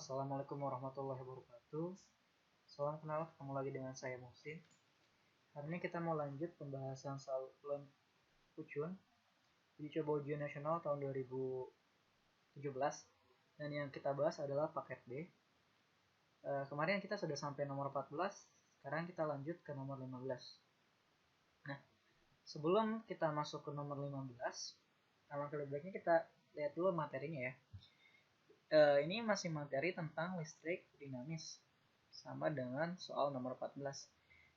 Assalamualaikum warahmatullahi wabarakatuh. Salam kenal, ketemu lagi dengan saya Muhsin. Hari ini kita mau lanjut pembahasan soal Ucun, uji coba ujian nasional tahun 2017. Dan yang kita bahas adalah paket B. Kemarin kita sudah sampai nomor 14, sekarang kita lanjut ke nomor 15. Nah, sebelum kita masuk ke nomor 15, alangkah lebih baiknya kita lihat dulu materinya ya. Ini masih materi tentang listrik dinamis sama dengan soal nomor 14.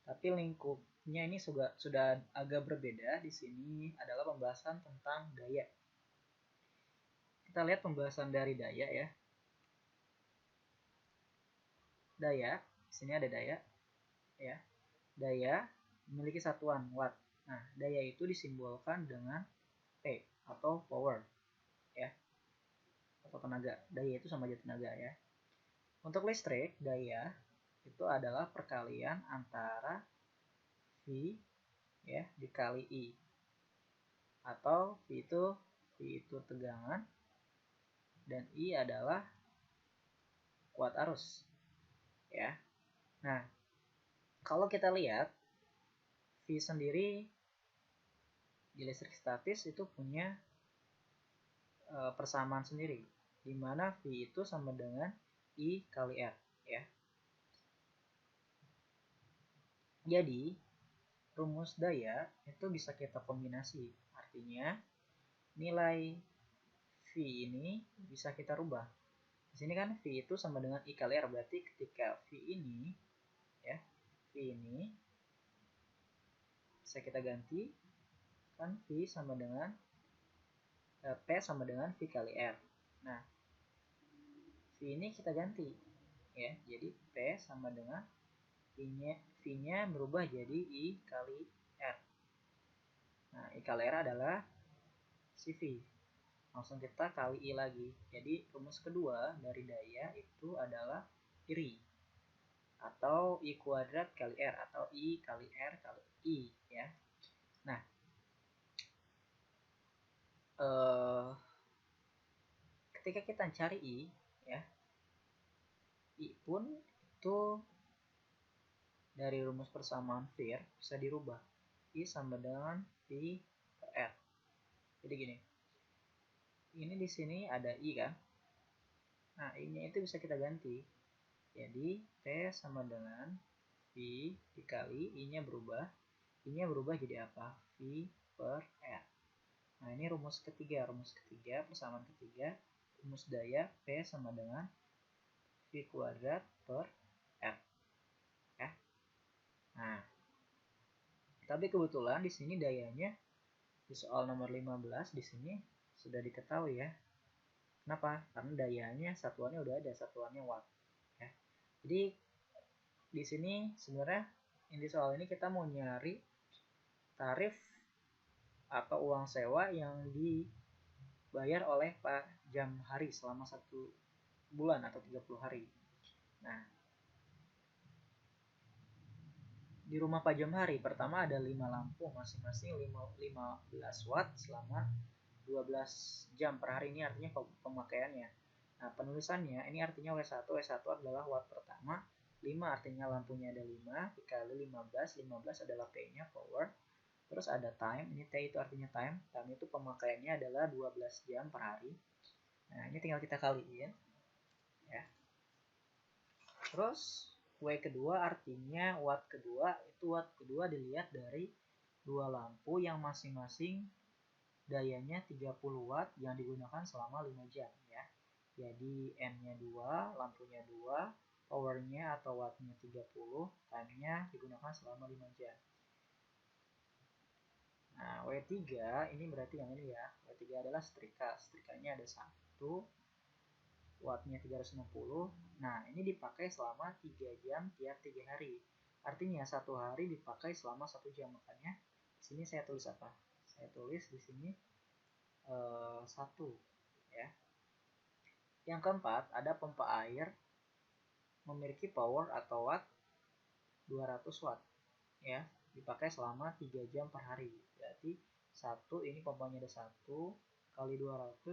Tapi lingkupnya ini sudah agak berbeda. Di sini adalah pembahasan tentang daya. Kita lihat pembahasan dari daya ya. Daya, di sini ada daya ya. Daya memiliki satuan watt. Nah, daya itu disimbolkan dengan P atau power ya. Atau tenaga. Daya itu sama aja tenaga ya. Untuk listrik, daya itu adalah perkalian antara V ya dikali I. Atau V itu tegangan dan I adalah kuat arus. Ya. Nah, kalau kita lihat V sendiri di listrik statis itu punya persamaan sendiri, di mana V itu sama dengan I kali R ya. Jadi rumus daya itu bisa kita kombinasi, artinya nilai V ini bisa kita rubah. Di sini kan V itu sama dengan I kali R, berarti ketika V ini ya, V ini bisa kita ganti kan V sama dengan P sama dengan V kali R. Nah, V ini kita ganti ya, jadi P sama dengan V-nya berubah jadi I kali R. Nah, I kali R adalah si V. Langsung kita kali I lagi. Jadi rumus kedua dari daya itu adalah I atau I kuadrat kali R atau I kali R kali I ya. Nah, ketika kita cari I ya, I pun itu dari rumus persamaan V bisa dirubah. I sama dengan V per R. Jadi gini. Ini di sini ada I kan. Nah, I-nya itu bisa kita ganti. Jadi P sama dengan V dikali I-nya berubah. I-nya berubah jadi apa? V per R. Nah, ini rumus ketiga. Rumus ketiga, persamaan ketiga. Rumus daya P sama dengan V kuadrat per R. Ya. Nah, tapi kebetulan di sini dayanya di soal nomor 15 di sini sudah diketahui ya. Kenapa? Karena dayanya satuannya udah ada, satuannya watt. Ya. Jadi di sini sebenarnya di soal ini kita mau nyari tarif atau uang sewa yang dibayar oleh Pak jam hari selama 1 bulan atau 30 hari. Nah, di rumah Pak Jamhari pertama ada 5 lampu masing-masing 15 watt selama 12 jam per hari. Ini artinya pemakaiannya. Nah, penulisannya ini artinya W1 adalah watt pertama, 5 artinya lampunya ada 5 dikali 15 adalah P-nya power. Terus ada time, ini T itu artinya time. Time itu pemakaiannya adalah 12 jam per hari. Nah, ini tinggal kita kaliin ya. Terus W kedua artinya watt kedua, itu watt kedua dilihat dari dua lampu yang masing-masing dayanya 30 watt yang digunakan selama 5 jam ya. Jadi N-nya 2, lampunya 2, powernya atau wattnya 30, time-nya digunakan selama 5 jam. Nah, W3 ini berarti yang ini ya. W3 adalah setrika. Setrikanya ada 1, wattnya 360. Nah, ini dipakai selama 3 jam tiap 3 hari. Artinya 1 hari dipakai selama 1 jam. Makanya di sini saya tulis apa? Saya tulis di sini 1 ya. Yang keempat, ada pompa air memiliki power atau watt 200 watt ya, dipakai selama 3 jam per hari. Berarti 1 ini pompanya ada 1 kali 200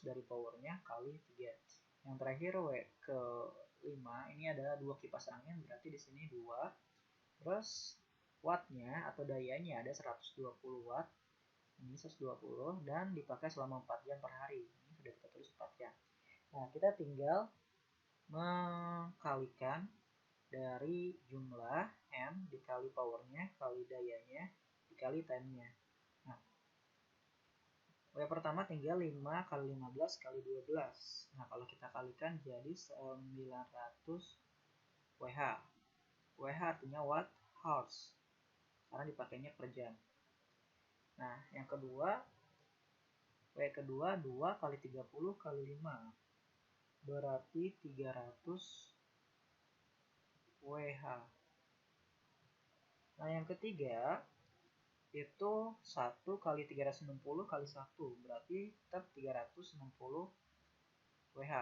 dari powernya kali 3. Yang terakhir W ke 5 ini adalah 2 kipas angin, berarti di sini 2. Terus wattnya atau dayanya ada 120 watt. Ini 120 dan dipakai selama 4 jam per hari. Ini sudah kita tulis 4 jam. Nah, kita tinggal mengkalikan dari jumlah M dikali powernya kali dayanya dikali time-nya. Nah, W pertama tinggal 5 kali 15 kali 12. Nah, kalau kita kalikan jadi 900 WH. WH artinya watt hours, karena dipakainya per jam. Nah, yang kedua, W kedua 2 kali 30 kali 5. Berarti 300 WH. Nah, yang ketiga itu 1 kali 360 kali 1, berarti tetap 360 WH.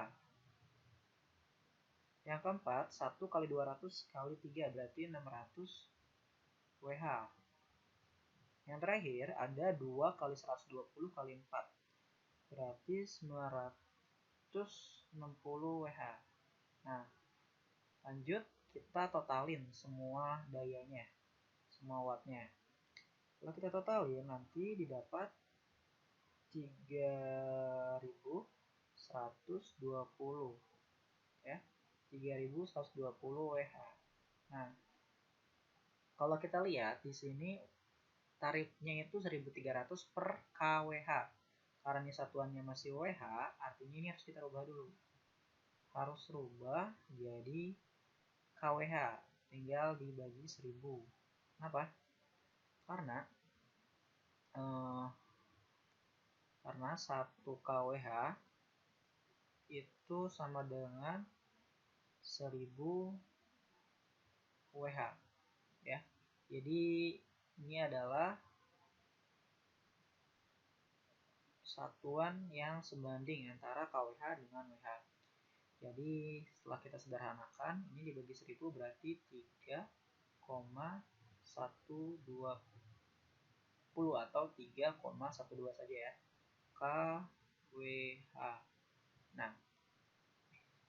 Yang keempat 1 kali 200 kali 3, berarti 600 WH. Yang terakhir ada 2 kali 120 kali 4, berarti 960 WH. Nah, lanjut kita totalin semua dayanya, semua wattnya. Kalau kita totalin nanti didapat 3120 ya, 3120 WH. Nah, kalau kita lihat di sini tarifnya itu 1300 per kWh. Karena ini satuannya masih WH, artinya ini harus kita rubah dulu. Harus rubah jadi kWh, tinggal dibagi 1000. Kenapa? Karena 1 kWh itu sama dengan 1000 WH ya. Jadi ini adalah satuan yang sebanding antara kWh dengan WH. Jadi setelah kita sederhanakan, ini dibagi 1000 berarti 3,120 atau 3,12 saja ya, kWh. Nah,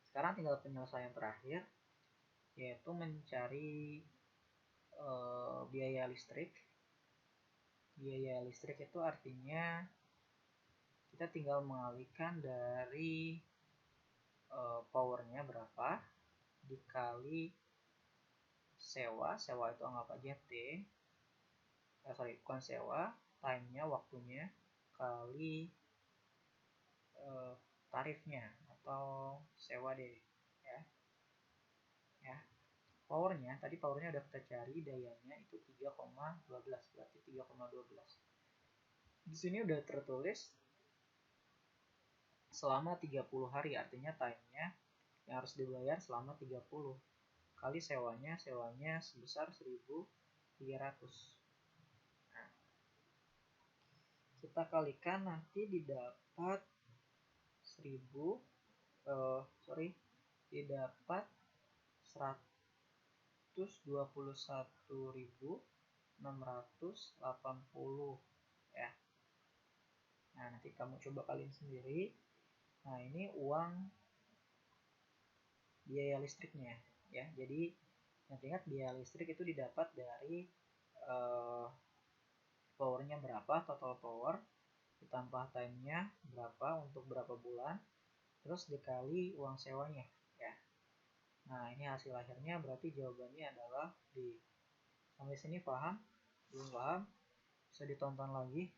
sekarang tinggal penyelesaian terakhir, yaitu mencari biaya listrik. Biaya listrik itu artinya kita tinggal mengalihkan dari powernya berapa dikali sewa itu anggap aja T, bukan sewa, time-nya, waktunya, kali tarifnya atau sewa deh ya. Powernya tadi udah kita cari, dayanya itu 3,12, berarti 3,12. Di sini udah tertulis selama 30 hari, artinya time-nya yang harus dibayar selama 30 kali sewanya sebesar 1300. Nah, kita kalikan nanti didapat didapat 121.680 ya. Nah, nanti kamu coba kalian sendiri. Nah, ini uang biaya listriknya ya. Jadi ingat biaya listrik itu didapat dari powernya berapa, total power, ditambah time-nya berapa untuk berapa bulan, terus dikali uang sewanya ya. Nah, ini hasil akhirnya, berarti jawabannya adalah D. Sampai sini paham? Belum paham? Bisa ditonton lagi